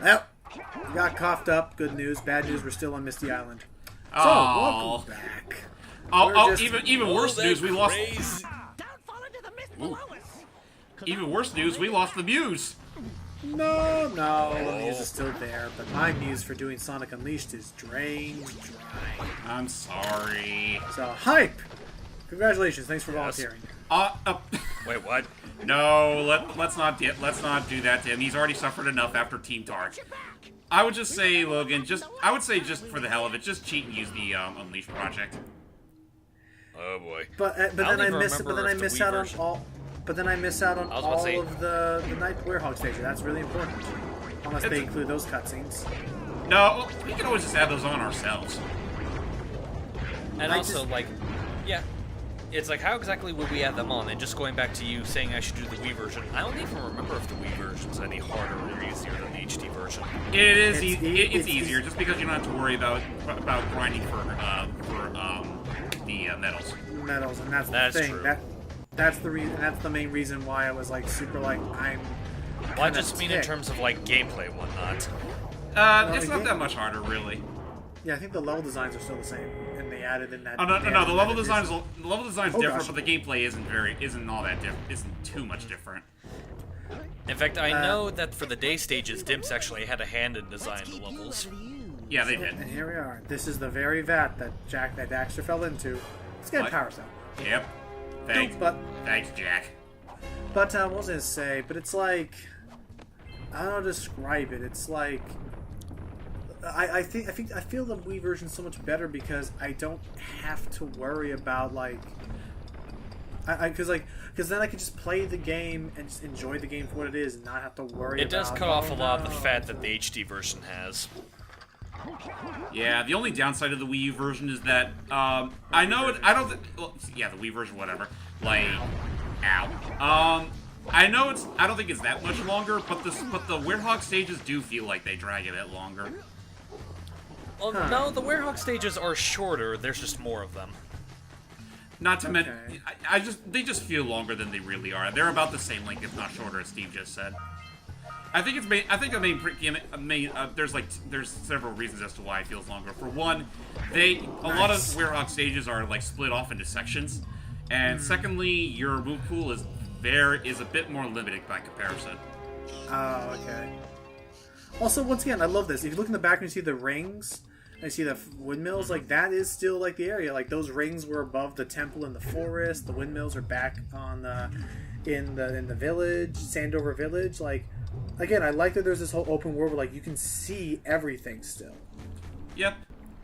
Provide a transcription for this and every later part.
Well, we got coughed up. Good news. Bad news, we're still on Misty Island. So, Oh. welcome back. Even worse news, we lost... Don't fall into the mist below us. Even worse news, we lost the Muse. No, the Muse is still there, but my Muse for doing Sonic Unleashed is drained dry. I'm sorry. So, hype! Congratulations, thanks for volunteering. Wait, what? No, let's not do that to him. He's already suffered enough after Team Dark. I would just say, Logan, just for the hell of it, just cheat and use the Unleashed project. Oh boy. But then I miss out on all. But then I miss out on all of the Night Werehog stages. That's really important. Unless they include those cutscenes. No, we can always just add those on ourselves. And also, yeah. It's like, how exactly would we add them on? And just going back to you saying I should do the Wii version, I don't even remember if the Wii version's any harder or easier than the HD version. It is. It's easier, just because you don't have to worry about grinding for the medals. Medals, and that's the thing. True. That's the reason. That's the main reason why I was super I'm. Well, I just mean in terms of gameplay and whatnot. It's not that much harder, really. Yeah, I think the level designs are still the same, and they added in that. Oh no, the level design's different, gosh. but the gameplay isn't all that different. Isn't too much different. In fact, I know that for the day stages, Dimps actually had a hand in designing the levels. Yeah, they did. And here we are. This is the very vat that Daxter fell into. Let's get a power cell. Yep. Thanks, Jack. But what was I gonna say? But it's I don't know how to describe it. It's I feel the Wii version so much better because I don't have to worry about because then I can just play the game and just enjoy the game for what it is and not have to worry. It does cut off a lot of the fat that the HD version has. Yeah, the only downside of the Wii U version is that the Wii version, whatever. I don't think it's that much longer, but the Werehog stages do feel like they drag a bit longer. Well, no, the Werehog stages are shorter. There's just more of them. Not to mention, they just feel longer than they really are. They're about the same length, if not shorter, as Steve just said. There's several reasons as to why it feels longer. For one, a lot of Werehog stages are split off into sections, and secondly, your move pool is a bit more limited by comparison. Oh, okay. Also, once again, I love this. If you look in the back and you see the rings, and you see the windmills, that is still the area. Those rings were above the temple in the forest. The windmills are back on in the village, Sandover Village. Again, I like that there's this whole open world where you can see everything still. Yep.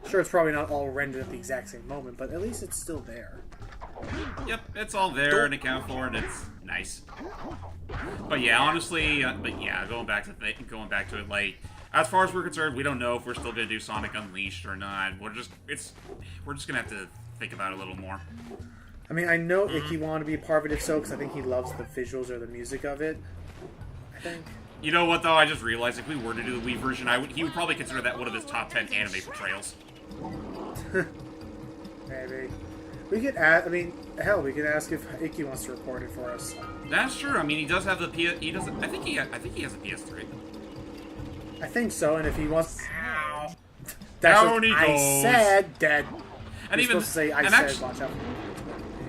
Sure, it's probably not all rendered at the exact same moment, but at least it's still there. Yep, it's all there and accounted for, and it's nice. But yeah, honestly, going back to it, as far as we're concerned, we don't know if we're still gonna do Sonic Unleashed or not. We're just gonna have to think about it a little more. I mean, I know Icky wanted to be a part of it, if so, because I think he loves the visuals or the music of it. I think. You know what, though? I just realized if we were to do the Wii version, he would probably consider that one of his top 10 anime portrayals. Maybe. We could add. I mean, hell, we could ask if Icky wants to record it for us. That's true. I mean, he does have the PS. He does. I think he has a PS3. I think so. And if he wants, Down he I goes. said dead. And You're even supposed to say I and said. actually, Watch out.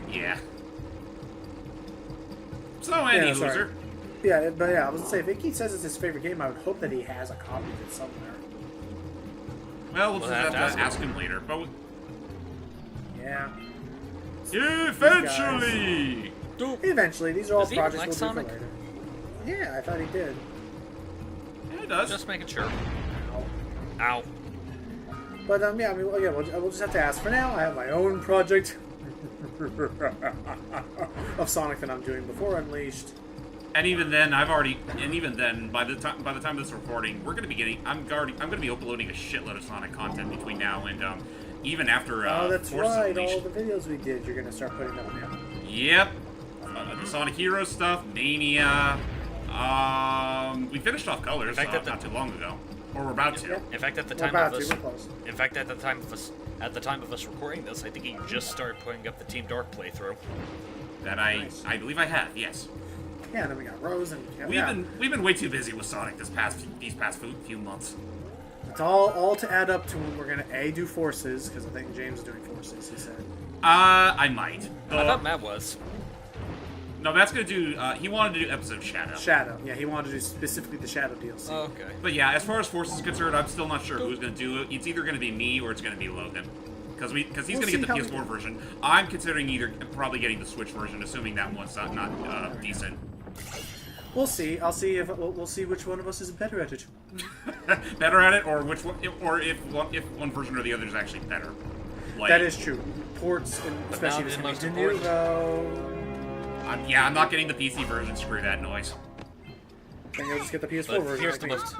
yeah. So any loser. Sorry. Yeah, but I was gonna say if Icky says it's his favorite game, I would hope that he has a copy of it somewhere. Well, we'll just have to ask him later. But yeah. Eventually. Eventually, these are all Does he even projects like we'll do for Sonic? later. Yeah, I thought he did. Yeah, it does. Just making sure. Ow. Ow. But yeah, I mean, we'll just have to ask. For now, I have my own project of Sonic that I'm doing before Unleashed. And even then, by the time of this recording, we're gonna be getting. I'm gonna be uploading a shitload of Sonic content between now and even after. Oh, that's Forces right. Unleashed. All the videos we did, you're gonna start putting up now. Yep. The Sonic Heroes stuff, Mania. We finished off Colors not too long ago, or we're about to. In fact, at the time of us recording this, I think he just started putting up the Team Dark playthrough. That I believe I have. Yes. Yeah, and then we got Rose, and We've been way too busy with Sonic these past few months. It's all to add up to when we're gonna do Forces, because I think James is doing Forces. He said. I might. I thought Matt was. No, Matt's gonna do. He wanted to do episode Shadow. Shadow, yeah, he wanted to do specifically the Shadow DLC. Oh, okay. But yeah, as far as Forces is concerned, I'm still not sure who's gonna do it. It's either gonna be me or it's gonna be Logan. Because he's going to get the PS4 version. I'm considering probably getting the Switch version, assuming that one's not decent. We'll see. We'll see which one of us is better at it. Better at it, or if one version or the other is actually better. Like, that is true. Ports, especially the most the important. I'm not getting the PC version. Screw that noise. Then you'll just get the PS4 But version. here's the most.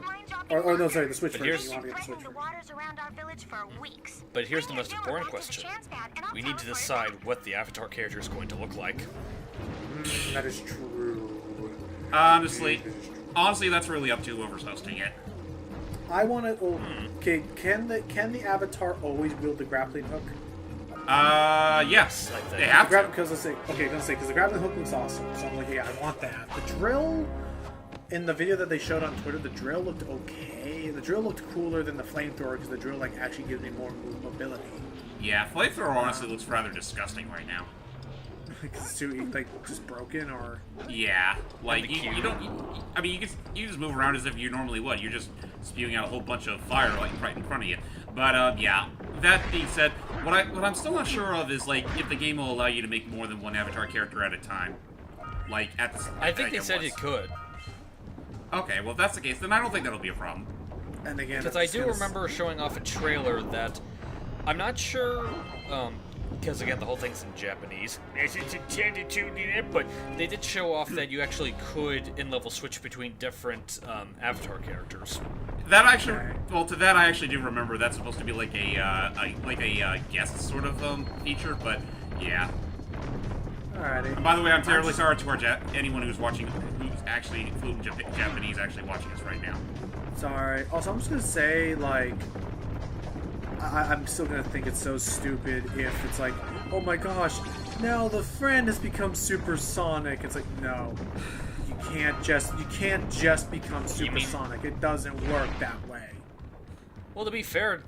Or no, sorry, the Switch But version. here's- You want to get the Switch The version. waters around our village for weeks. But here's the most important question. We need to decide what the Avatar character is going to look like. That is true. Honestly, that's really up to whoever's hosting it. I want to. Oh, okay, can the Avatar always wield the grappling hook? Yes, I think. they have to. Because the grappling hook looks awesome. So I'm like, yeah, I want that. The drill. In the video that they showed on Twitter, the drill looked okay. The drill looked cooler than the flamethrower because the drill actually gives me more mobility. Yeah, flamethrower honestly looks rather disgusting right now. Because it's too just broken or. Yeah, like the you don't. I mean, you just move around as if you normally would. You're just spewing out a whole bunch of fire right in front of you. But yeah. That being said, what I'm still not sure of is like if the game will allow you to make more than one Avatar character at a time. Like I think they said it could. Okay, well if that's the case, then I don't think that'll be a problem. And again, Because I do remember showing off a trailer that I'm not sure, because again the whole thing's in Japanese. It's intended to, but they did show off that you actually could in-level switch between different Avatar characters. That actually, well, to that I actually do remember that's supposed to be like a guest sort of feature, but yeah. Alrighty. By the way, I'm terribly sorry to anyone who's watching, who's actually fluent Japanese, actually watching us right now. Sorry. Also, I'm just gonna say, like, I'm still gonna think it's so stupid if it's like, oh my gosh, now the friend has become supersonic. It's like, no, you can't just become supersonic. It doesn't work that way. Well, to be fair,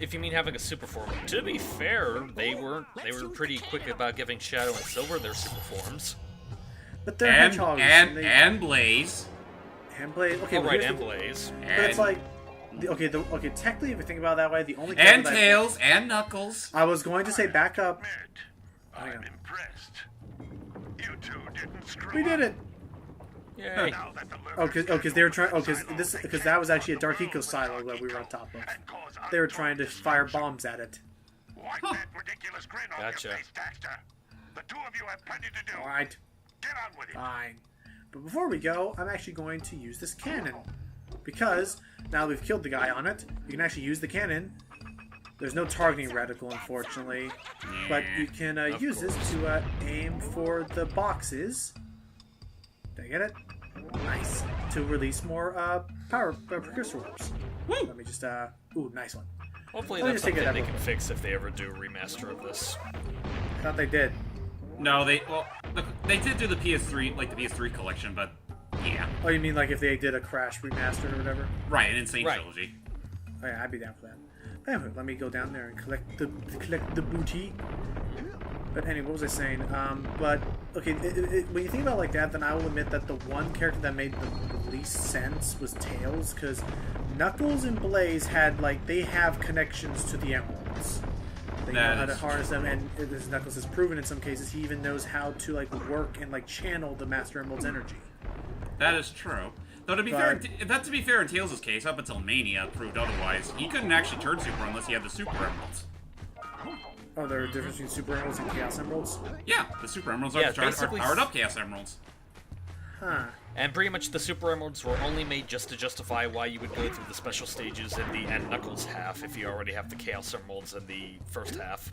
if you mean having a super form, to be fair, they were pretty quick about giving Shadow and Silver their super forms. But they're hedgehogs. And Blaze. And Blaze. Okay, Oh, but right, here's and the- Blaze. But it's like, okay. Technically, if you think about it that way, the only And character that- Tails, and Knuckles. I was going to say back up. I'm impressed. You two didn't screw We did it. Yay. Now that the Oh, because they were trying. Oh, because that was actually a Dark Eco silo that we were on top of. They were trying to fire bombs at it. Wipe that ridiculous grin off Gotcha. your face, Daxter. The two of you have plenty to do. All right, Get on with it. fine. But before we go, I'm actually going to use this cannon because now we've killed the guy on it. You can actually use the cannon. There's no targeting reticle, unfortunately, but you can use this to aim for the boxes. Did I get it? Nice. To release more power precursor orbs. Woo! Let me just ooh, nice one. Hopefully Let me that's just take something it they out. can fix if they ever do a remaster of this. I thought they did. No, they did do the PS3, like the PS3 collection, but yeah. Oh, you mean like if they did a Crash remastered or whatever? Right, an Insane Right. Trilogy. Oh yeah, I'd be down for that. But anyway, let me go down there and collect the booty. But anyway, what was I saying? But okay, when you think about it like that, then I will admit that the one character that made the least sense was Tails, because Knuckles and Blaze they have connections to the emeralds. They know how to harness them, and as Knuckles has proven in some cases, he even knows how to work and channel the Master Emerald's energy. That is true. Though to be fair, in Tails' case, up until Mania proved otherwise, he couldn't actually turn Super unless he had the Super Emeralds. Oh, there are differences between Super Emeralds and Chaos Emeralds? Yeah, the Super Emeralds Yeah, are basically- powered up Chaos Emeralds. Huh. And pretty much the Super Emeralds were only made just to justify why you would go through the special stages in the and Knuckles half if you already have the Chaos Emeralds in the first half.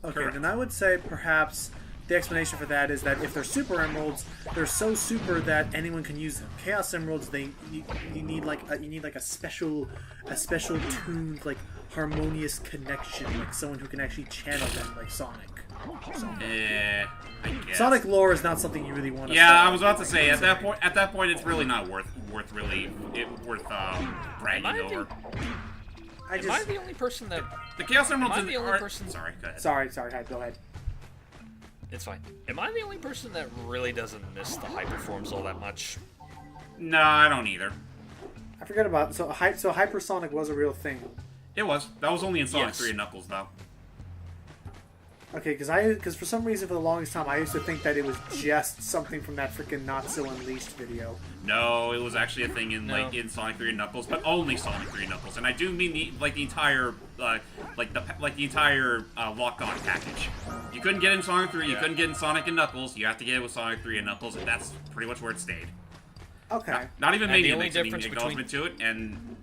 Okay, Correct. then I would say perhaps the explanation for that is that if they're super emeralds, they're so super that anyone can use them. Chaos emeralds, you need like a special tuned, like harmonious connection, like someone who can actually channel them, like Sonic. So, I guess. Sonic lore is not something you really want to. Yeah, I was about to say at that point it's really not worth bragging over. Am I the only person that? The Chaos Emeralds Am I the only person? Sorry, go ahead. Sorry, go ahead. It's fine. Am I the only person that really doesn't miss the hyperforms all that much? No, I don't either. I forget about so hypersonic was a real thing. It was. That was only in Sonic Yes. 3 and Knuckles, though. Okay, because for some reason for the longest time I used to think that it was just something from that freaking Not So Unleashed video. No, it was actually a thing in in Sonic 3 and Knuckles, but only Sonic 3 and Knuckles, and I do mean the entire lock-on package. You couldn't get in Sonic 3, you couldn't get in Sonic and Knuckles. You have to get it with Sonic 3 and Knuckles, and that's pretty much where it stayed. Okay. Not even And the Mania only makes any difference acknowledgement to it, and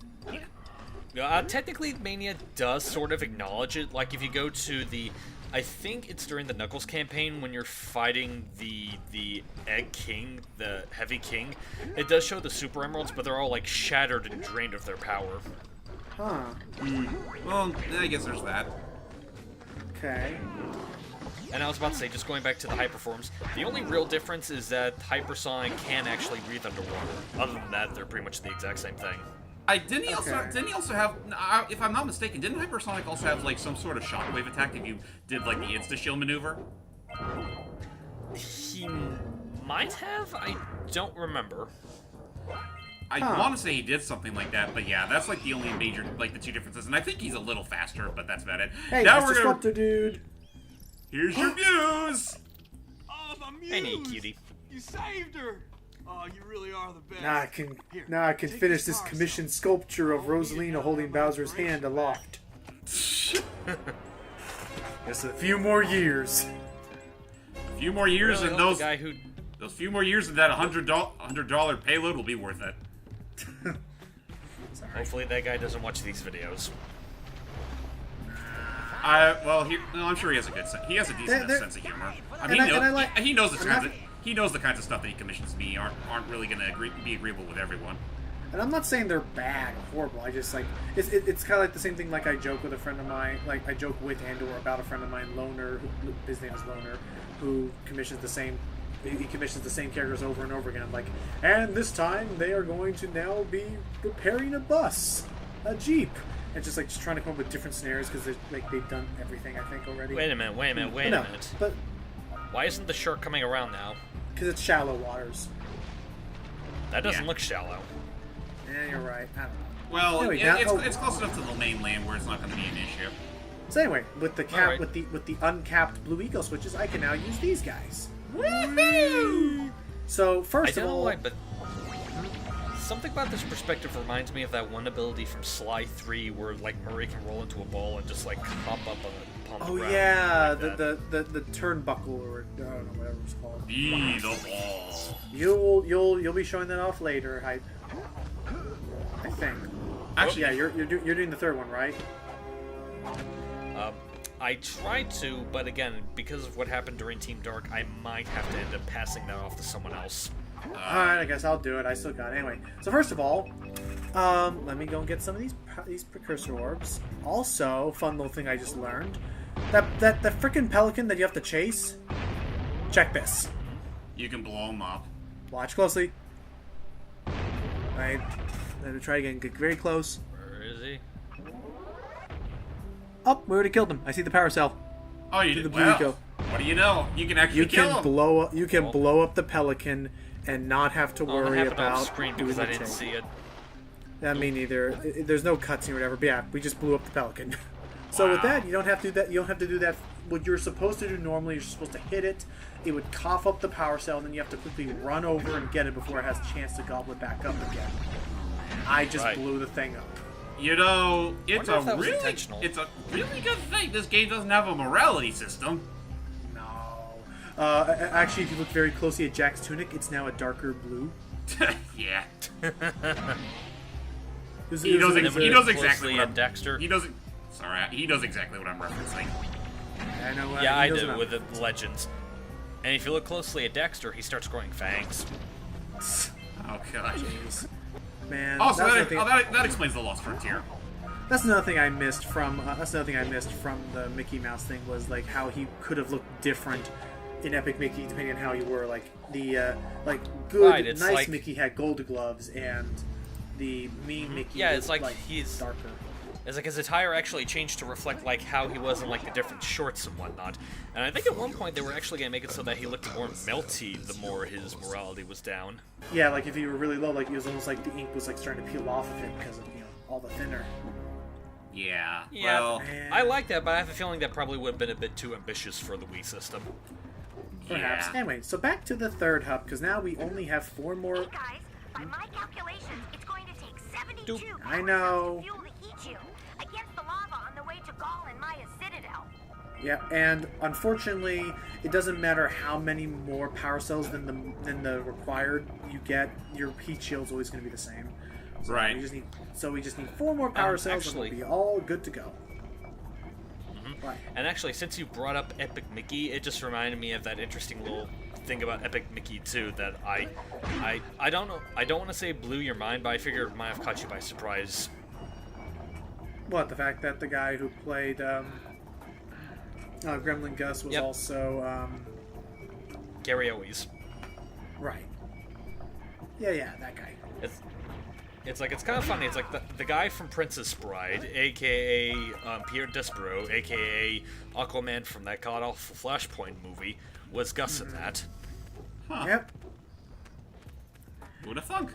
Technically, Mania does sort of acknowledge it. Like if you go to the, I think it's during the Knuckles campaign when you're fighting the Egg King, the Heavy King. It does show the Super Emeralds, but they're all like shattered and drained of their power. Huh. well, I guess there's that. Okay. And I was about to say, just going back to the Hyperforms, the only real difference is that Hypersonic can actually breathe underwater. Other than that, they're pretty much the exact same thing. Didn't he also have, if I'm not mistaken, didn't Hypersonic also have like some sort of shockwave attack if you did like the insta-shield maneuver? He might have? I don't remember. I want to say he did something like that, but yeah, that's like the only major, like the two differences, and I think he's a little faster, but that's about it. Hey, now Mr. Sculptor dude. Here's your views! Oh, the muse! Hey, cutie. You saved her! Oh, you really are the best. Now I can finish this commissioned sculpture of Rosalina holding Bowser's hand aloft. Just a few more years. A few more years, Really and hope those the guy who those few more years, and that $100 payload will be worth it. hopefully that guy doesn't watch these videos. I'm sure he has a good sense. He has a decent sense of humor. He knows the kinds of stuff that he commissions me aren't really going to be agreeable with everyone. And I'm not saying they're bad or horrible. I just like it's kind of like the same thing. Like I joke with a friend of mine. Like I joke with Andor about a friend of mine, Loner. His name is Loner, who commissions the same. He commissions the same characters over and over again. I'm like, and this time they are going to now be repairing a bus, a Jeep. And just trying to come up with different scenarios because they've done everything I think already. Wait a minute. But Why isn't the shark coming around now? because it's shallow waters. That doesn't look shallow. Yeah, you're right. I don't know. Well, Anyway, it's close enough to the mainland where it's not going to be an issue. So anyway, with the Alright. with the uncapped blue eco switches, I can now use these guys. Woohoo! So I first don't of know all, why, but something about this perspective reminds me of that one ability from Sly 3 where like Murray can roll into a ball and just like hop up on the oh ground. yeah, like that. the turnbuckle or I don't know whatever it's called. Be the ball. You'll be showing that off later, I think. Actually, yeah, you're doing the third one, right? I tried to, but again, because of what happened during Team Dark, I might have to end up passing that off to someone else. Alright, I guess I'll do it. I still got it. Anyway, so first of all, let me go and get some of these precursor orbs. Also, fun little thing I just learned. That frickin' pelican that you have to chase. Check this. You can blow them up. Watch closely. Alright, let me try again. Get very close. Where is he? Oh, we already killed him. I see the power cell. Oh, you the did blue well. eco. What do you know? You can actually You kill can them. blow up. You can blow up the pelican and not have to I'm worry having it about off screen doing because the I didn't chase. see it. Yeah, me neither. There's no cutscene or whatever. But yeah, we just blew up the pelican. So with that, you don't have to do that. You don't have to do that. What you're supposed to do normally, you're supposed to hit it. It would cough up the power cell, and then you have to quickly run over and get it before it has a chance to gobble it back up again. I just Right. blew the thing up. You know, it's Wonder if that a was really, intentional. it's a really good thing this game doesn't have a morality system. No. Actually, if you look very closely at Jack's tunic, it's now a darker blue. Yeah. He knows exactly Closely what at Daxter. He knows exactly what I'm referencing. I know. Yeah, I he knows do enough. with the Legends. And if you look closely at Daxter, he starts growing fangs. Oh god. Jeez. Man. Also, that's that explains the Lost Frontier. That's another thing I missed from. That's another thing I missed from the Mickey Mouse thing was like how he could have looked different in Epic Mickey depending on how you were. Like the good, Right, it's nice like- Mickey had gold gloves, and the mean Mickey. Yeah, was, it's like he's- darker. It's like his attire actually changed to reflect like how he was in like the different shorts and whatnot. And I think at one point they were actually gonna make it so that he looked more melty the more his morality was down. Yeah, like if you were really low, like it was almost like the ink was like starting to peel off of him because of all the thinner. Yeah. Yeah, Well, I like that, but I have a feeling that probably would have been a bit too ambitious for the Wii system. Perhaps. yeah. Anyway, so back to the third hub because now we only have 4 more. Hey guys, by my calculations, it's going to take 72 I know. power cells to fuel the heat shield against the lava on the way to Gaul and Maya's citadel. Yeah, and unfortunately, it doesn't matter how many more power cells than the required you get. Your heat shield's always going to be the same. So Right. We just need 4 more power cells, actually- and we'll be all good to go. Right. And actually, since you brought up Epic Mickey, it just reminded me of that interesting little thing about Epic Mickey too that I don't know. I don't want to say blew your mind, but I figured it might have caught you by surprise. What, the fact that the guy who played Gremlin Gus was Yep. also Gary Owens. right. Yeah, that guy. It's like, it's kind of funny. It's like the guy from Princess Bride, a.k.a. Pierre Despereaux, a.k.a. Aquaman from that god-awful Flashpoint movie, was Gus in that. Huh. Yep. Who'd have thunk?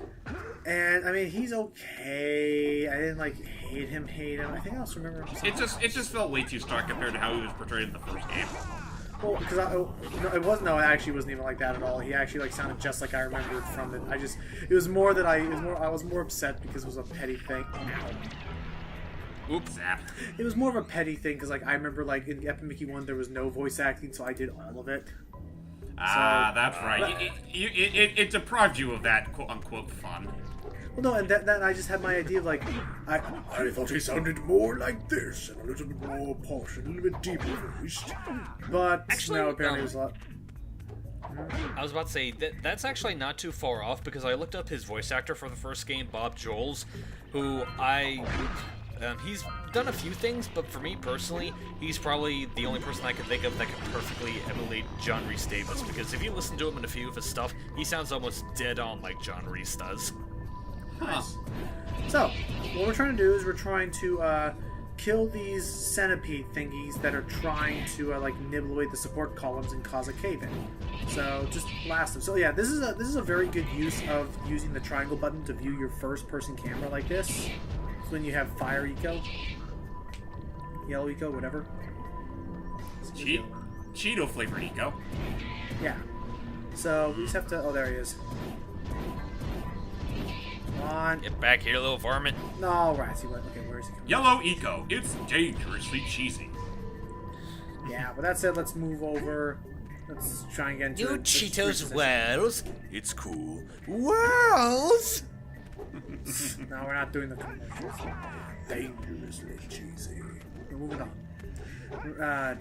And I mean, he's okay. I didn't hate him. I think I also remember. It just felt way too stark compared to how he was portrayed in the first game. Well, because it wasn't. No, it actually wasn't even like that at all. He actually sounded just like I remembered from it. It was more that I was more upset because it was a petty thing. Oops. Zap. It was more of a petty thing because I remember in Epic Mickey 1 there was no voice acting, so I did all of it. That's right. It deprived you of that quote-unquote fun. Well, no, and then I just had my idea of I thought he sounded more like this and a little bit more posh, and a little bit deeper voiced. But Actually, no, apparently it was a lot. I was about to say, that's actually not too far off, because I looked up his voice actor for the first game, Bob Joles, who he's done a few things, but for me personally, he's probably the only person I can think of that can perfectly emulate John Rhys Davis, because if you listen to him in a few of his stuff, he sounds almost dead on like John Rhys does. Nice. So, what we're trying to do is we're trying to kill these centipede thingies that are trying to nibble away the support columns and cause a cave-in. So just blast them. So yeah, this is a very good use of using the triangle button to view your first-person camera like this. It's when you have fire eco, yellow eco, whatever. Cheeto flavored eco. Yeah. So we just have to. Oh, there he is. Come on. Get back here, little varmint. No, right. See what? Okay, where is he coming? Yellow eco. It's dangerously cheesy. Yeah, but that said, let's move over. Let's try and get into You it. Cheetos Wells. It's cool. Wells! No, we're not doing the commercials. Dangerously cheesy. We're moving on.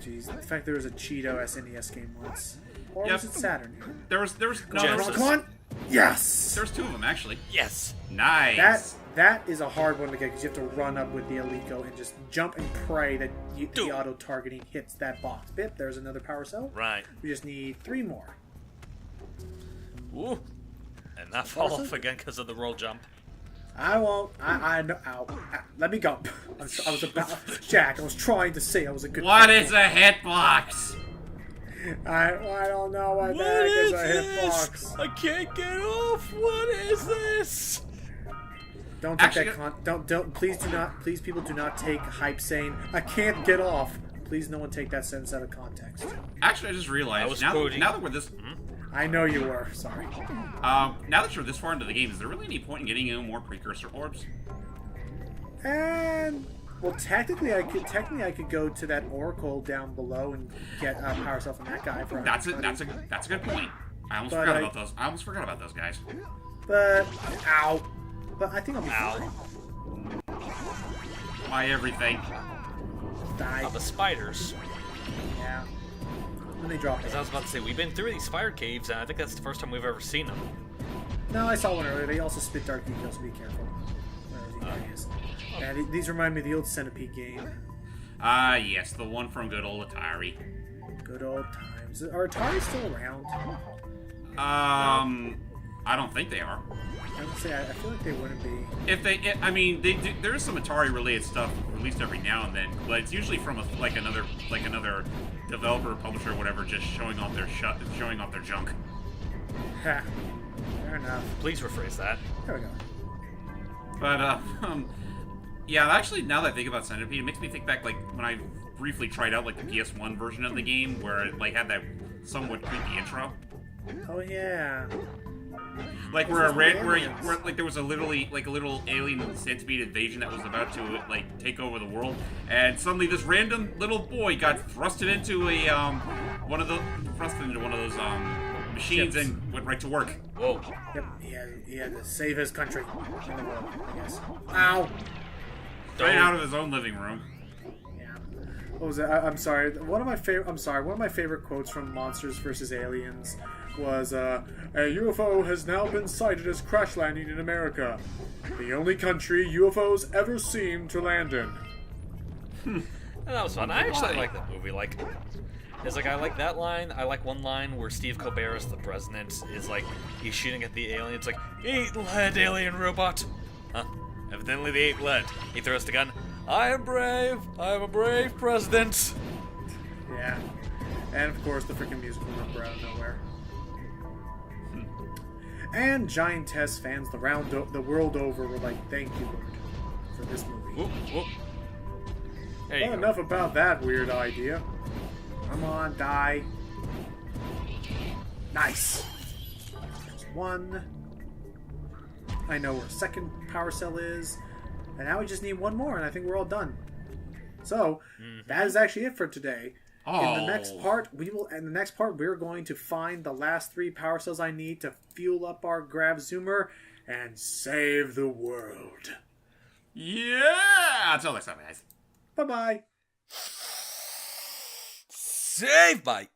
Jeez. In fact, there was a Cheeto SNES game once. Or was it Saturn? There was Genesis. Come on! Yes! There's 2 of them actually. Yes. Nice. That is a hard one to get because you have to run up with the Alico and just jump and pray that the auto-targeting hits that box. Bip, there's another power cell. Right. We just need 3 more. Ooh. And not fall off again because of the roll jump. I won't. I know. Ow. Let me go. I was about. Jack, I was trying to say I was a good. What is a hitbox? I don't know what the heck is a hitbox. I can't get off. What is this? Don't take Actually, that. Don't. Please do not. Please, people, do not take hype saying I can't get off. Please, no one take that sentence out of context. Actually, I just realized now that we're this. I know you were. Sorry. Now that you're this far into the game, is there really any point in getting any more precursor orbs? And well, technically, I could go to that oracle down below and get power cell from that guy. That's a good point. I almost forgot about those. I almost forgot about those guys. But But I think I'll be fine. My everything. Die. Oh, the spiders. Yeah. when they drop As I was about to say, we've been through these fire caves, and I think that's the first time we've ever seen them. No, I saw one earlier. They also spit dark details, so be careful. Where he is. Yeah, these remind me of the old Centipede game. Yes, the one from good old Atari. Good old times. Are Atari still around? I don't think they are. I would say I feel like they wouldn't be. I mean, they do, there is some Atari-related stuff released every now and then, but it's usually from another developer, publisher, or whatever, just showing off their junk. Ha. Fair enough. Please rephrase that. There we go. But yeah, actually, now that I think about Centipede, it makes me think back like when I briefly tried out like the PS1 version of the game, where it like had that somewhat creepy intro. Oh yeah. Like where like there was a little alien centipede invasion that was about to like take over the world, and suddenly this random little boy got thrusted into one of those machines Chips. and went right to work. Whoa. Yep. He had to save his country in the world, I guess. Ow. Right out of his own living room. Yeah. What was it? I'm sorry. One of my favorite quotes from Monsters vs. Aliens was, a UFO has now been sighted as crash landing in America. The only country UFOs ever seem to land in. And that was fun. I actually like that movie. Like, it's like I like that line. I like one line where Steve Colbert, the president, is like he's shooting at the alien. It's like, "Eat lead, alien robot." Huh? Evidently they ate lead. He throws the gun. I am brave. I am a brave president. Yeah. And of course the freaking musical number out of nowhere. And Giantess fans the world over were like, "Thank you, Lord, for this movie." Whoop, whoop. There you Well, go. enough about that weird idea. Come on, die. Nice. There's one. I know where second power cell is, and now we just need one more, and I think we're all done. So that is actually it for today. In the next part, we're going to find the last 3 power cells I need to fuel up our grav zoomer and save the world. Yeah! Until next time, guys. Bye bye. Save by